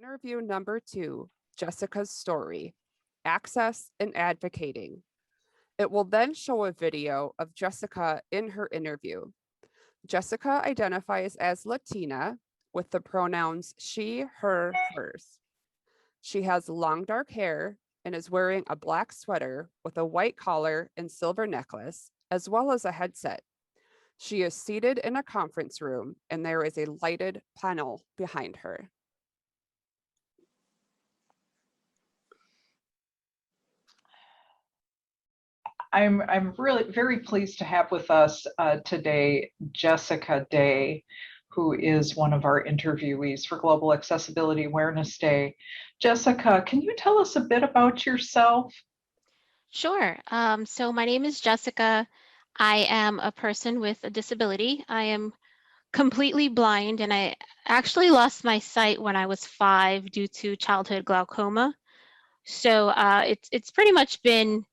Interview number 2, Jessica's story, access and advocating. It will then show a video of Jessica in her interview. Jessica identifies as Latina with the pronouns she, her, hers. She has long dark hair and is wearing a black sweater with a white collar and silver necklace, as well as a headset. She is seated in a conference room and there is a lighted panel behind her. I'm really very pleased to have with us today Jessica Day, who is one of our interviewees for Global Accessibility Awareness Day. Jessica, can you tell us a bit about yourself? Sure. So my name is Jessica. I am a person with a disability. I am completely blind, and I actually lost my sight when I was 5 due to childhood glaucoma. So it's pretty much been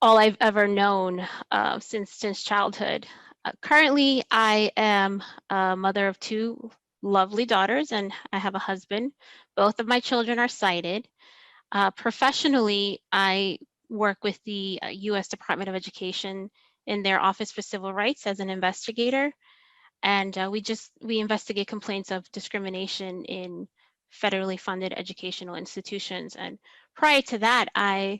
all I've ever known since childhood. Currently, I am a mother of 2 lovely daughters, and I have a husband. Both of my children are sighted. Professionally, I work with the U.S. Department of Education in their Office for Civil Rights as an investigator, and we investigate complaints of discrimination in federally funded educational institutions. And prior to that, I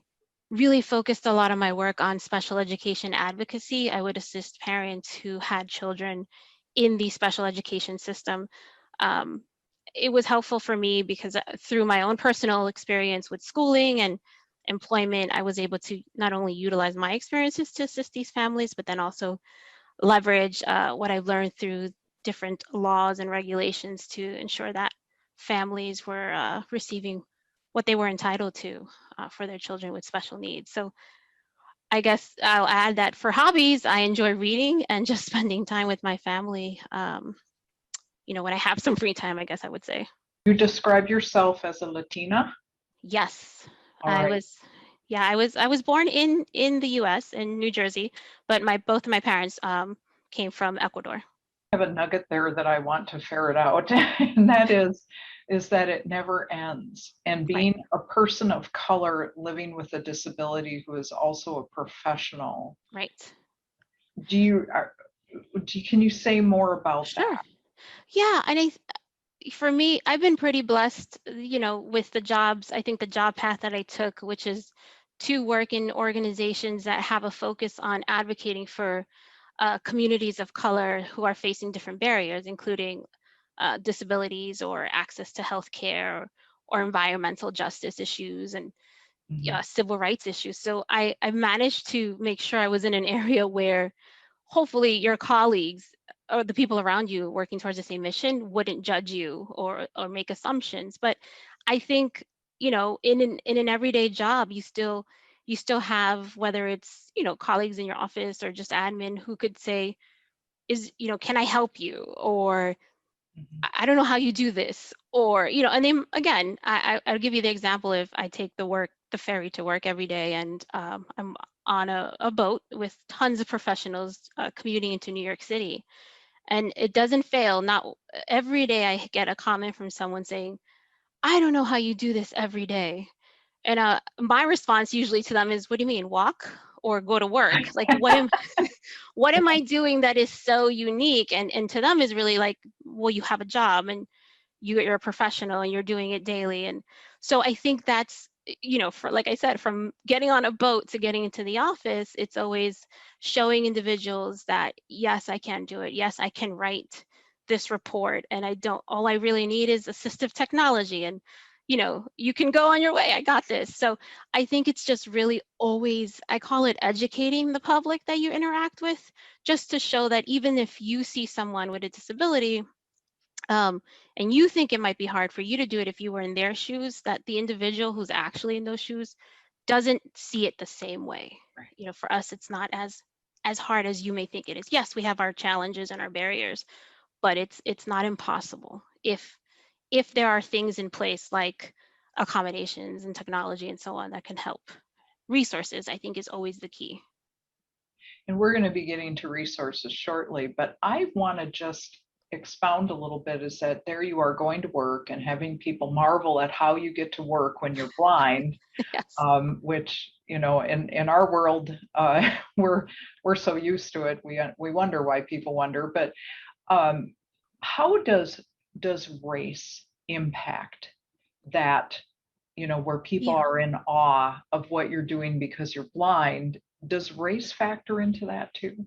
really focused a lot of my work on special education advocacy. I would assist parents who had children in the special education system. Um, it was helpful for me because through my own personal experience with schooling and employment, I was able to not only utilize my experiences to assist these families, but then also leverage what I've learned through different laws and regulations to ensure that families were receiving what they were entitled to for their children with special needs. So I guess I'll add that for hobbies, I enjoy reading and just spending time with my family. When I have some free time, I guess I would say. You describe yourself as a Latina. Yes, All I right. was. Yeah, I was born in the U.S. in New Jersey, but both of my parents came from Ecuador. I have a nugget there that I want to ferret out, and that is that it never ends. And Right. being a person of color living with a disability who is also a professional, Right. do you, are, can you say more about Sure. that? Yeah, and for me, I've been pretty blessed, with the jobs. I think the job path that I took, which is to work in organizations that have a focus on advocating for communities of color who are facing different barriers, including disabilities or access to healthcare or environmental justice issues and Mhm. civil rights issues. So I managed to make sure I was in an area where hopefully your colleagues or the people around you working towards the same mission wouldn't judge you or make assumptions. But I think, in an everyday job, you still have, whether it's, colleagues in your office or just admin who could say, can I help you? Or Mhm. I don't know how you do this. Or, and then again, I'll give you the example. If I take the ferry to work every day, and I'm on a boat with tons of professionals commuting into New York City, and it doesn't fail. Not every day I get a comment from someone saying, I don't know how you do this every day. And my response usually to them is, what do you mean, walk or go to work? Like, what am I doing that is so unique? And to them is really like, well, you have a job and you're a professional and you're doing it daily. And so I think that's, for, like I said, from getting on a boat to getting into the office, it's always showing individuals that, yes, I can do it. Yes, I can write this report, and all I really need is assistive technology, and you can go on your way. I got this. So I think it's just really always, I call it educating the public that you interact with, just to show that even if you see someone with a disability, and you think it might be hard for you to do it if you were in their shoes, that the individual who's actually in those shoes doesn't see it the same way. For us, it's not as hard as you may think it is. Yes, we have our challenges and our barriers, but it's not impossible if there are things in place like accommodations and technology and so on that can help. Resources, I think, is always the key. And we're going to be getting to resources shortly, but I want to just expound a little bit is that there you are going to work and having people marvel at how you get to work when you're blind, Yes. which, you know, in our world, we're so used to it. We wonder why people wonder, but how does race impact that, you know, where people Yeah. are in awe of what you're doing because you're blind? Does race factor into that too?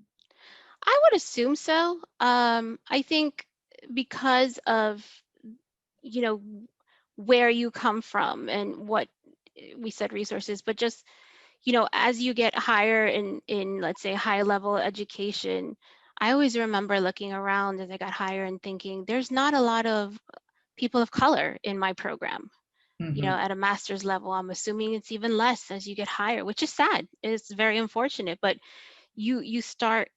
I would assume so. I think because of, you know, where you come from and what we said resources, but just, you know, as you get higher in let's say high level education, I always remember looking around as I got higher and thinking there's not a lot of people of color in my program. You know, Mm-hmm. at a master's level, I'm assuming it's even less as you get higher, which is sad. It's very unfortunate, but you start,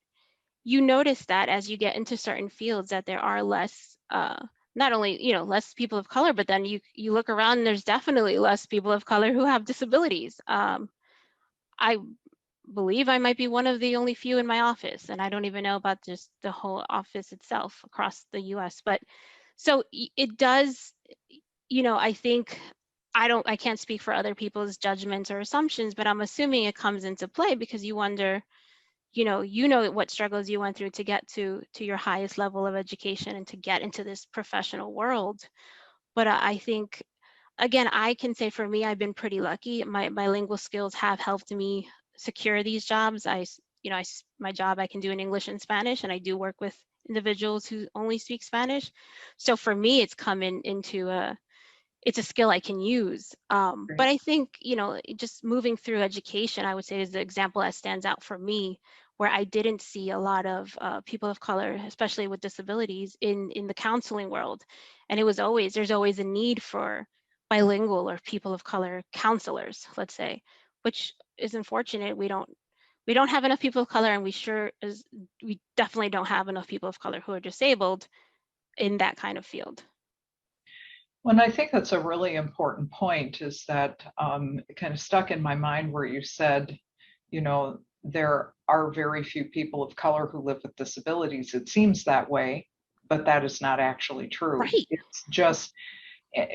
you notice that as you get into certain fields that there are less not only, you know, less people of color, but then you look around and there's definitely less people of color who have disabilities. I believe I might be one of the only few in my office, and I don't even know about just the whole office itself across the US. But so it does, you know, I think I can't speak for other people's judgments or assumptions, but I'm assuming it comes into play because you wonder, you know what struggles you went through to get to your highest level of education and to get into this professional world. But I think, again, I can say for me, I've been pretty lucky. My bilingual skills have helped me secure these jobs. My job I can do in English and Spanish, and I do work with individuals who only speak Spanish. So for me, it's come into it's a skill I can use. But Great. I think, just moving through education, I would say is the example that stands out for me, where I didn't see a lot of people of color, especially with disabilities, in the counseling world. And there's always a need for bilingual or people of color counselors, let's say, which is unfortunate. We don't have enough people of color, and we definitely don't have enough people of color who are disabled in that kind of field. Well, and I think that's a really important point, is that it kind of stuck in my mind where you said, you know, there are very few people of color who live with disabilities. It seems that way, but that is not actually true. Right. It's just,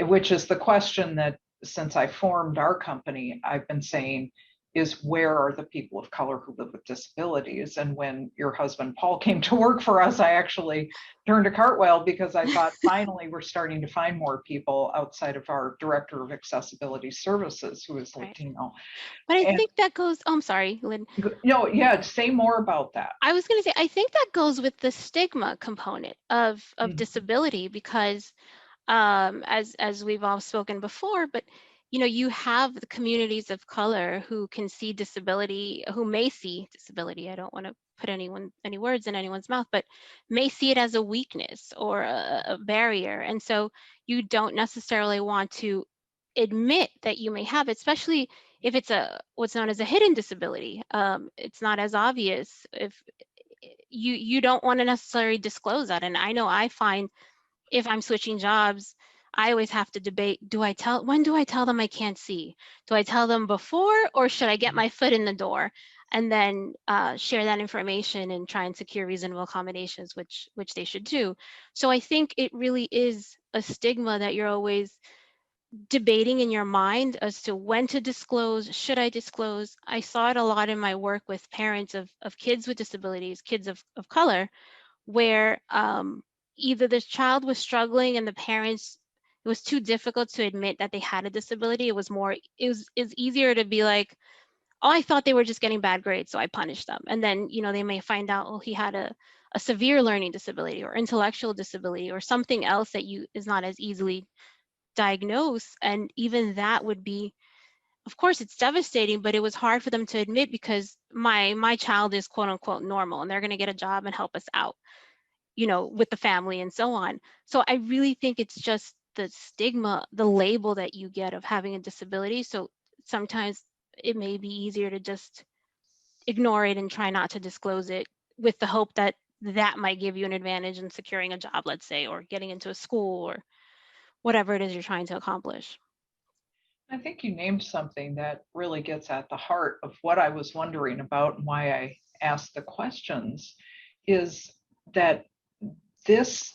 which is the question that since I formed our company, I've been saying, is where are the people of color who live with disabilities? And when your husband Paul came to work for us, I actually turned a cartwheel because I thought finally we're starting to find more people outside of our director of accessibility services who is Right. Latino. But I And think that goes, oh, I'm sorry, Lynn. yeah, say more about that. I was going to say, I think that goes with the stigma component of Mhm. disability, because as we've all spoken before, but you have the communities of color who can see disability, who may see disability. I don't want to put any words in anyone's mouth, but may see it as a weakness or a barrier. And so you don't necessarily want to admit that you may have it, especially if it's what's known as a hidden disability. It's not as obvious. If you don't want to necessarily disclose that. And I know I find if I'm switching jobs, I always have to debate, when do I tell them I can't see? Do I tell them before, or should I get my foot in the door and then share that information and try and secure reasonable accommodations, which they should do. So I think it really is a stigma that you're always debating in your mind as to when to disclose. Should I disclose? I saw it a lot in my work with parents of kids with disabilities, kids of color, where either this child was struggling and the parents, it was too difficult to admit that they had a disability. It was easier to be like, oh, I thought they were just getting bad grades, so I punished them. And then, they may find out, oh, he had a severe learning disability or intellectual disability or something else that is not as easily diagnosed. And even that would be, of course, it's devastating, but it was hard for them to admit because my child is quote unquote normal and they're going to get a job and help us out, with the family and so on. So I really think it's just the stigma, the label that you get of having a disability. So sometimes it may be easier to just ignore it and try not to disclose it with the hope that that might give you an advantage in securing a job, let's say, or getting into a school or whatever it is you're trying to accomplish. I think you named something that really gets at the heart of what I was wondering about and why I asked the questions, is that this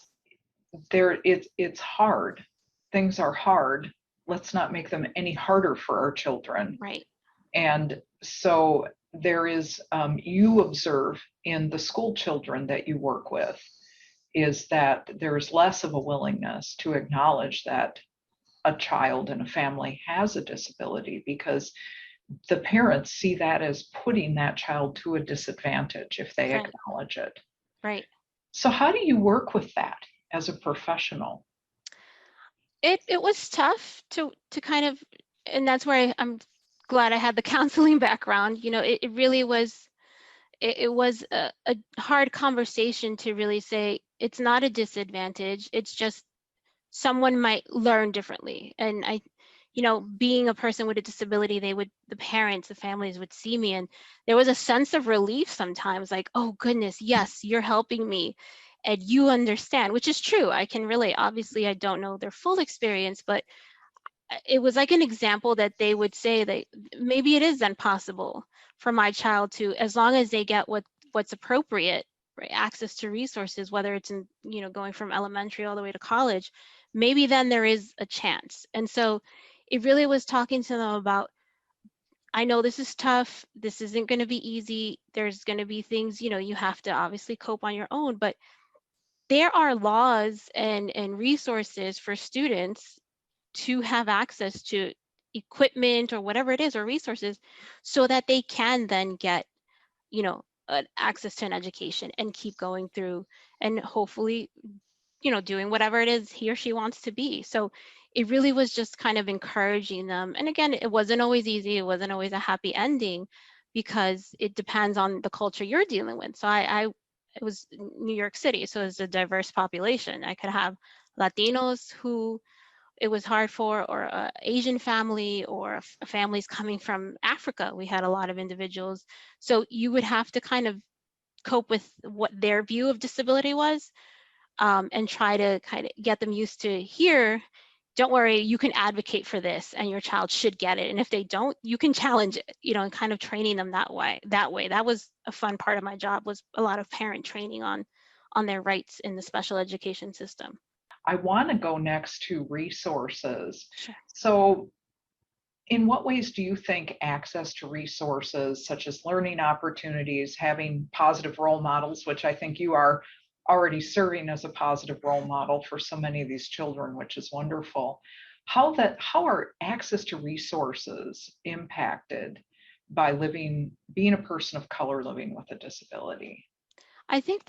it's hard. Things are hard. Let's not make them any harder for our children. Right. And so there is, you observe in the school children that you work with, is that there's less of a willingness to acknowledge that a child in a family has a disability, because the parents see that as putting that child to a disadvantage if they Right. acknowledge it. Right. So how do you work with that as a professional? It was tough to kind of, and that's where I'm glad I had the counseling background. You know, it really was, it was a hard conversation to really say it's not a disadvantage. It's just someone might learn differently. And you know, being a person with a disability, the parents, the families would see me, and there was a sense of relief sometimes, like, oh goodness, yes, you're helping me and you understand, which is true. I can relate. Obviously, I don't know their full experience, but it was like an example that they would say that maybe it is then possible for my child to, as long as they get what's appropriate, right, access to resources, whether it's in, you know, going from elementary all the way to college, maybe then there is a chance. And so it really was talking to them about, I know this is tough, this isn't going to be easy, there's going to be things, you know, you have to obviously cope on your own, but there are laws and resources for students to have access to equipment or whatever it is, or resources, so that they can then get, you know, access to an education and keep going through, and hopefully, you know, doing whatever it is he or she wants to be. So it really was just kind of encouraging them. And again, it wasn't always easy. It wasn't always a happy ending, because it depends on the culture you're dealing with. So it was New York City, so it's a diverse population. I could have Latinos who it was hard for, or a Asian family, or families coming from Africa. We had a lot of individuals. So you would have to kind of cope with what their view of disability was, and try to kind of get them used to, here, don't worry, you can advocate for this and your child should get it. And if they don't, you can challenge it, you know, and kind of training them that way. That was a fun part of my job, was a lot of parent training on their rights in the special education system. I want to go next to resources. Sure. So in what ways do you think access to resources such as learning opportunities, having positive role models, which I think you are already serving as a positive role model for so many of these children, which is wonderful, how are access to resources impacted by being a person of color living with a disability? I think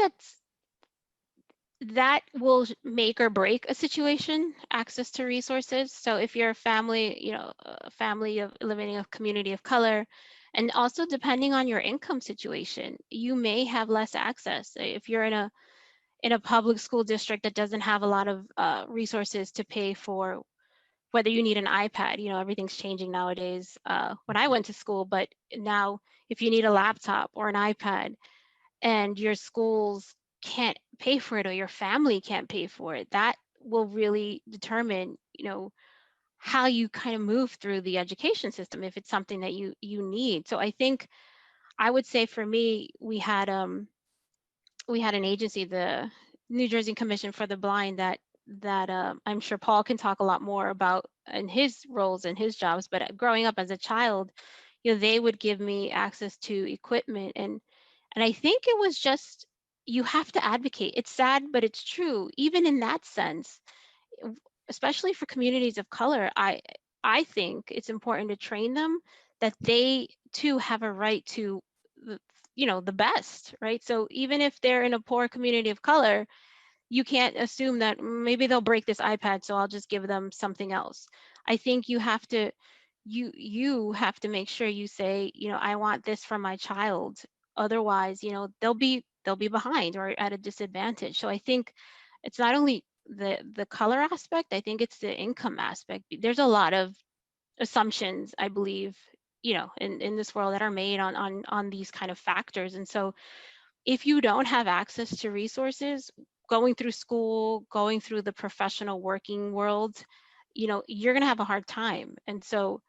that will make or break a situation, access to resources. So if you're a family, you know, a family of living in a community of color, and also depending on your income situation, you may have less access. If you're in a public school district that doesn't have a lot of resources to pay for, whether you need an iPad, you know, everything's changing nowadays. When I went to school, but now if you need a laptop or an iPad, and your schools can't pay for it, or your family can't pay for it, that will really determine, you know, how you kind of move through the education system, if it's something that you need. So I think, I would say for me, we had an agency, the New Jersey Commission for the Blind, that I'm sure Paul can talk a lot more about in his roles and his jobs. But growing up as a child, you know, they would give me access to equipment, and I think it was just, you have to advocate. It's sad, but it's true. Even in that sense, especially for communities of color, I think it's important to train them that they too have a right to the, you know, the best, right? So even if they're in a poor community of color, you can't assume that maybe they'll break this iPad, so I'll just give them something else. I think you have to, you have to make sure you say, you know, I want this for my child. Otherwise, you know, they'll be behind or at a disadvantage. So I think it's not only the color aspect, I think it's the income aspect. There's a lot of assumptions, I believe, you know, in this world, that are made on these kind of factors. And so if you don't have access to resources, going through school, going through the professional working world, you know, you're going to have a hard time. And so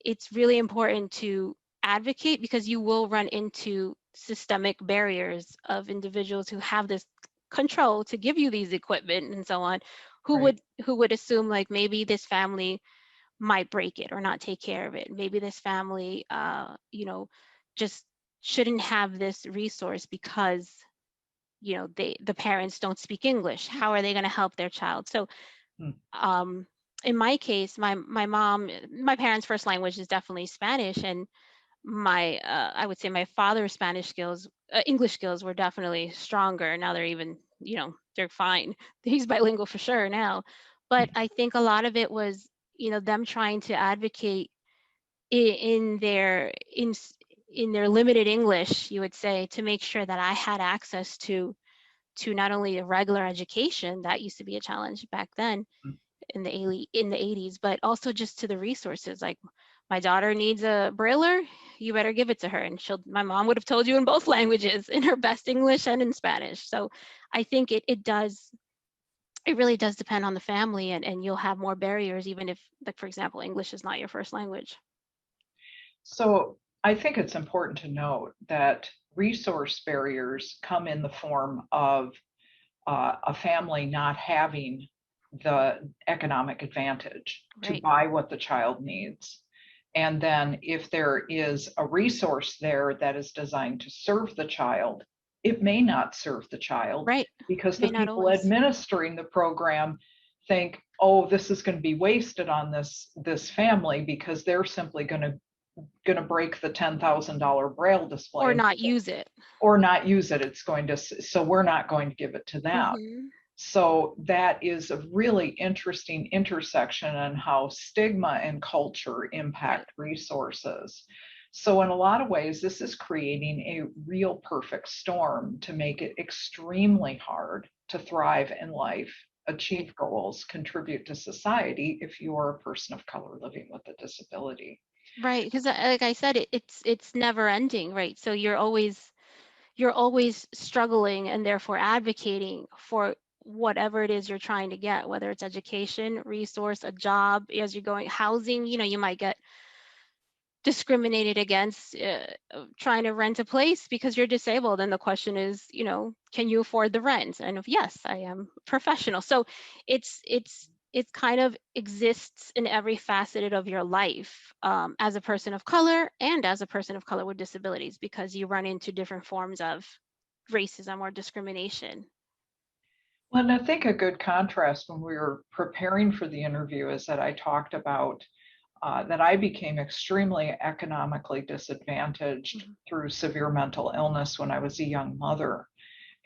it's really important to advocate, because you will run into systemic barriers of individuals who have this control to give you these equipment and so on, who Right. would assume like maybe this family might break it or not take care of it. Maybe this family, just shouldn't have this resource because, the parents don't speak English. How are they going to help their child? So, Hmm. in my case, my parents' first language is definitely Spanish, and I would say my father's English skills were definitely stronger. Now they're even, they're fine. He's bilingual for sure now. But I think a lot of it was, them trying to advocate in their in their limited English, you would say, to make sure that I had access to not only a regular education that used to be a challenge back then in the 80s, but also just to the resources. Like, my daughter needs a brailler, you better give it to her, and my mom would have told you in both languages, in her best English and in Spanish. So I think it really does depend on the family, and you'll have more barriers even if, like, for example, English is not your first language. So I think it's important to note that resource barriers come in the form of a family not having the economic advantage to Right. buy what the child needs. And then if there is a resource there that is designed to serve the child, it may not serve the child Right. because May the not people always. administering the program think, oh, this is going to be wasted on this family because they're simply going to break the $10,000 braille display Or not use it. or not use it. It's going to, so we're not going to give it to them. Mm-hmm. So that is a really interesting intersection on how stigma and culture impact resources. So in a lot of ways, this is creating a real perfect storm to make it extremely hard to thrive in life, achieve goals, contribute to society if you are a person of color living with a disability. Right, because like I said, it's never ending, right? So you're always struggling and therefore advocating for whatever it is you're trying to get, whether it's education, resource, a job, as you're going, housing. You might get discriminated against trying to rent a place because you're disabled, and the question is, can you afford the rent? And if yes, I am professional. So it kind of exists in every facet of your life, as a person of color and as a person of color with disabilities, because you run into different forms of racism or discrimination. Well, and I think a good contrast when we were preparing for the interview is that I talked about that I became extremely economically disadvantaged Mhm. through severe mental illness when I was a young mother.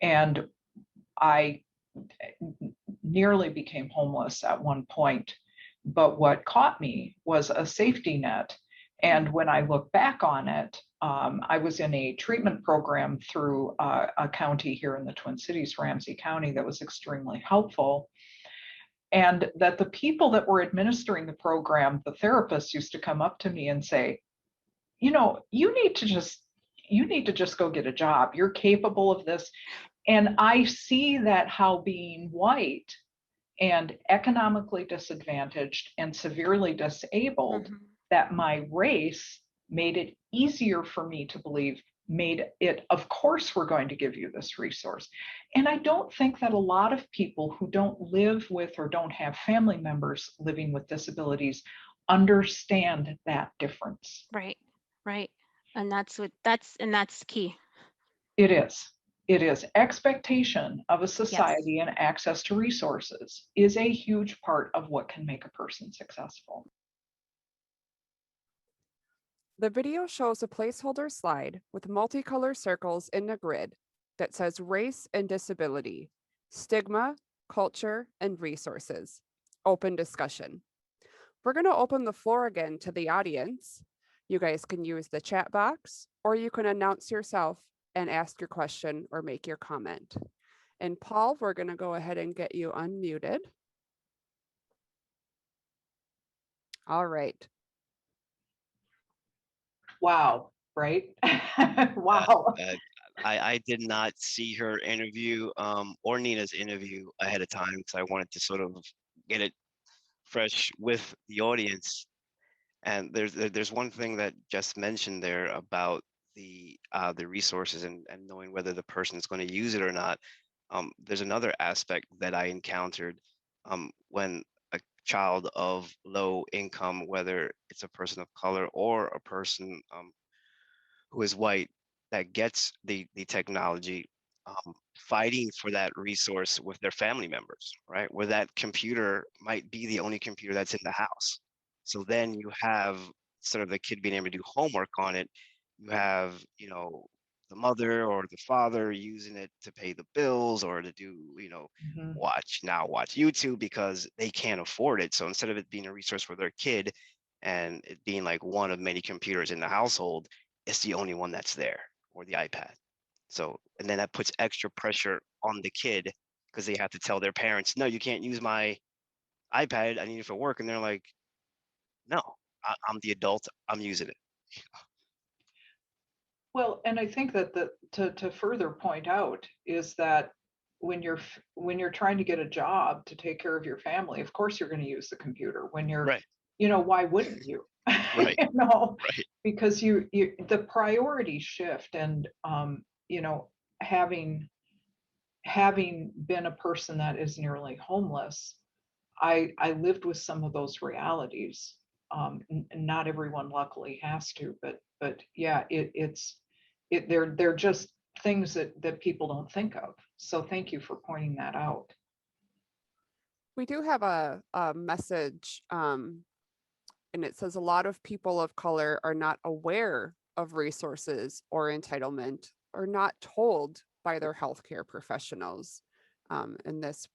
And I nearly became homeless at one point. But what caught me was a safety net. And when I look back on it, I was in a treatment program through a county here in the Twin Cities, Ramsey County, that was extremely helpful. And that the people that were administering the program, the therapists used to come up to me and say, you need to just go get a job. You're capable of this. And I see that how being white and economically disadvantaged and severely disabled, Mhm. that my race made it easier for me to believe, made it, of course, we're going to give you this resource. And I don't think that a lot of people who don't live with or don't have family members living with disabilities understand that difference. Right, right. And that's key. It is. It is. Expectation of a Yes. society and access to resources is a huge part of what can make a person successful. The video shows a placeholder slide with multicolor circles in a grid that says race and disability, stigma, culture, and resources. Open discussion. We're going to open the floor again to the audience. You guys can use the chat box, or you can announce yourself and ask your question or make your comment. And Paul, we're going to go ahead and get you unmuted. All right. Wow, right? Uh, Wow. uh, I did not see her interview or Nina's interview ahead of time because I wanted to sort of get it fresh with the audience. And there's one thing that Jess mentioned there about the resources and knowing whether the person is going to use it or not. There's another aspect that I encountered when a child of low income, whether it's a person of color or a person who is white, that gets the technology, fighting for that resource with their family members, right? Where that computer might be the only computer that's in the house. So then you have, sort of, the kid being able to do homework on it. You have, the mother or the father using it to pay the bills or to do, Mhm. watch YouTube because they can't afford it. So instead of it being a resource for their kid and it being like one of many computers in the household, it's the only one that's there, or the iPad. So, and then that puts extra pressure on the kid because they have to tell their parents, no, you can't use my iPad. I need it for work. And they're like, no, I'm the adult. I'm using it. Well, and I think that to further point out is that when you're trying to get a job to take care of your family, of course you're going to use the computer. When you're, Right, why wouldn't you? right, You know, right. because you the priorities shift, and having been a person that is nearly homeless, I lived with some of those realities. Not everyone luckily has to, but yeah, they're just things that people don't think of. So thank you for pointing that out. We do have a message, and it says a lot of people of color are not aware of resources or entitlement, or not told by their healthcare professionals. And this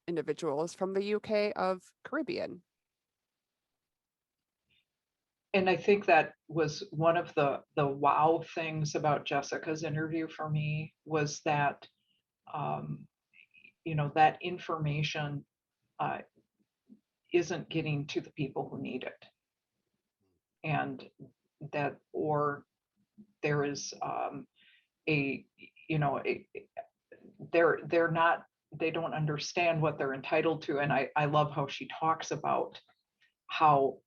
individual is from the UK of Caribbean. And I think that was one of the wow things about Jessica's interview for me, was that um, that information uh, isn't getting to the people who need it, and that, or there is a they're not, they don't understand what they're entitled to. And I love how she talks about how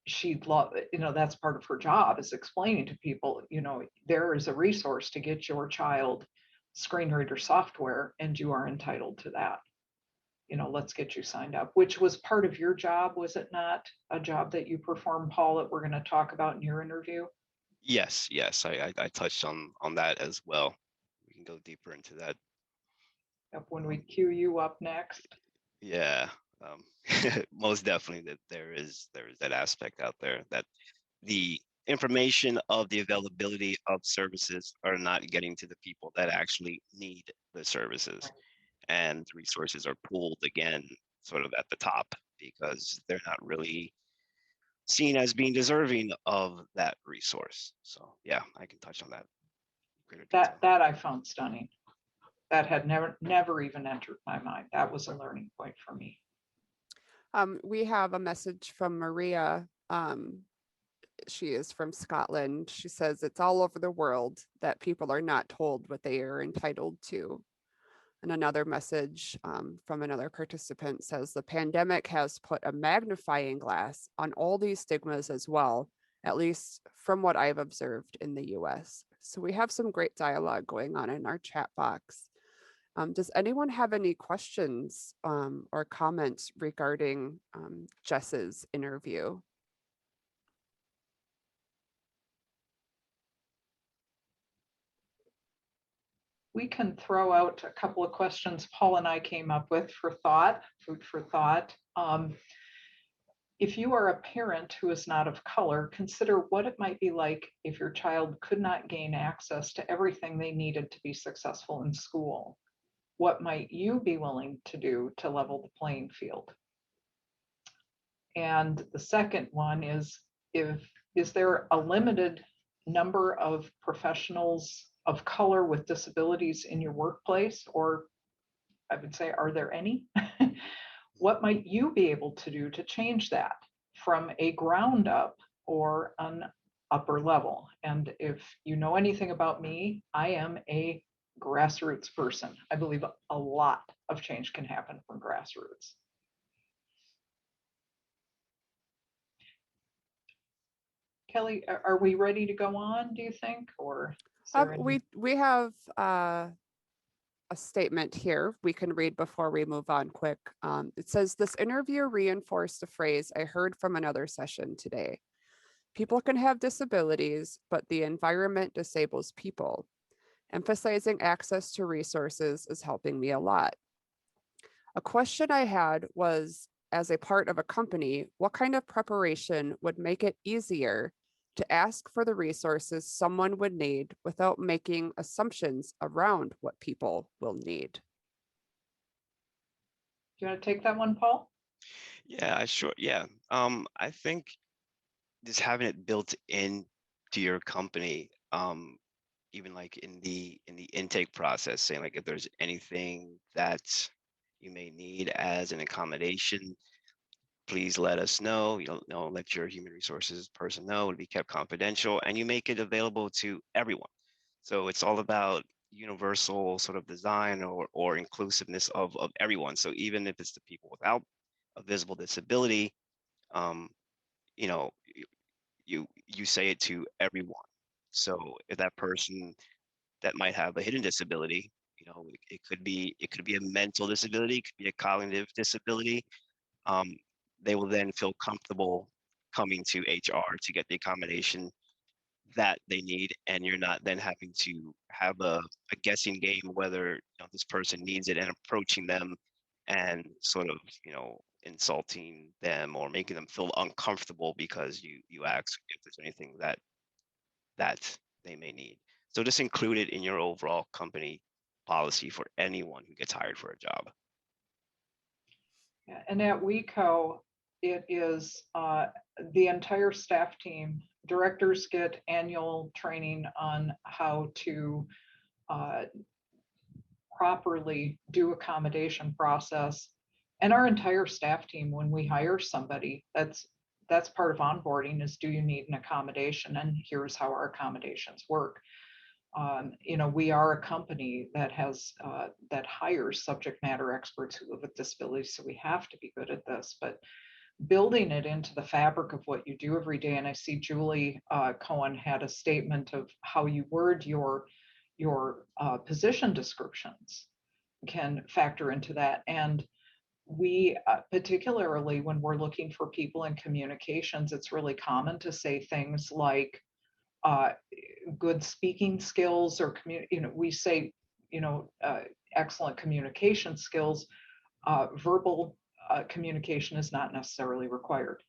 she'd love, that's part of her job, is explaining to people, there is a resource to get your child screen reader software, and you are entitled to that. Let's get you signed up, which was part of your job, was it not? A job that you performed, Paul, that we're going to talk about in your interview? Yes, yes, I touched on that as well. We can go deeper into that. When we queue you up next. Yeah, most definitely that there is that aspect out there that the information of the availability of services are not getting to the people that actually need the services, and resources are pooled again, sort of at the top, because they're not really seen as being deserving of that resource. So yeah, I can touch on that in greater detail. That I found stunning. That had never even entered my mind. That was a learning point for me. We have a message from Maria. She is from Scotland. She says it's all over the world that people are not told what they are entitled to. And another message from another participant says the pandemic has put a magnifying glass on all these stigmas as well, at least from what I've observed in the US. So we have some great dialogue going on in our chat box. Does anyone have any questions or comments regarding Jess's interview? We can throw out a couple of questions Paul and I came up with for thought, food for thought. If you are a parent who is not of color, consider what it might be like if your child could not gain access to everything they needed to be successful in school. What might you be willing to do to level the playing field? And the second one is there a limited number of professionals of color with disabilities in your workplace? Or I would say, are there any? What might you be able to do to change that from a ground up or an upper level? And if you know anything about me, I am a grassroots person. I believe a lot of change can happen from grassroots. Kelly, are we ready to go on, do you think? Or is there any... We have a statement here we can read before we move on quick. It says, this interview reinforced a phrase I heard from another session today. People can have disabilities, but the environment disables people. Emphasizing access to resources is helping me a lot. A question I had was, as a part of a company, what kind of preparation would make it easier to ask for the resources someone would need without making assumptions around what people will need? Do you want to take that one, Paul? Yeah, sure. Yeah. I think just having it built in to your company, even like in the intake process, saying like if there's anything that you may need as an accommodation, please let us know. Let your human resources person know. It'll be kept confidential, and you make it available to everyone. So it's all about universal sort of design or inclusiveness of everyone. So even if it's the people without a visible disability, um, you know, you say it to everyone. So if that person that might have a hidden disability, it could be a mental disability, it could be a cognitive disability. Um, they will then feel comfortable coming to HR to get the accommodation that they need, and you're not then having to have a guessing game whether this person needs it and approaching them and sort of insulting them or making them feel uncomfortable because you ask if there's anything that they may need. So just include it in your overall company policy for anyone who gets hired for a job. Yeah, and at WeCo, it is the entire staff team. Directors get annual training on how to properly do accommodation process. And our entire staff team, when we hire somebody, that's part of onboarding is, do you need an accommodation? And here's how our accommodations work. We are a company that has that hires subject matter experts who live with disabilities, so we have to be good at this. But building it into the fabric of what you do every day, and I see Julie Cohen had a statement of how you word your position descriptions can factor into that. And we particularly when we're looking for people in communications, it's really common to say things like good speaking skills or we say excellent communication skills. Verbal communication is not necessarily required.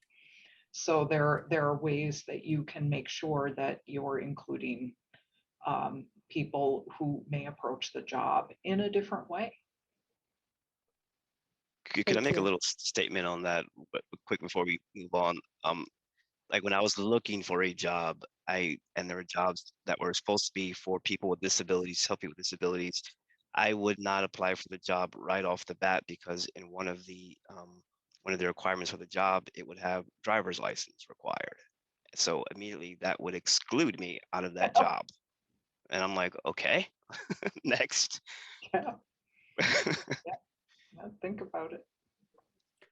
So there are ways that you can make sure that you're including people who may approach the job in a different way. Could I make a little statement on that quick before we move on? Like when I was looking for a job, and there were jobs that were supposed to be for people with disabilities, help people with disabilities. I would not apply for the job right off the bat because in one of the requirements for the job, it would have driver's license required. So immediately that would exclude me out of that job. And I'm like, okay, next. Yeah. Yeah, think about it.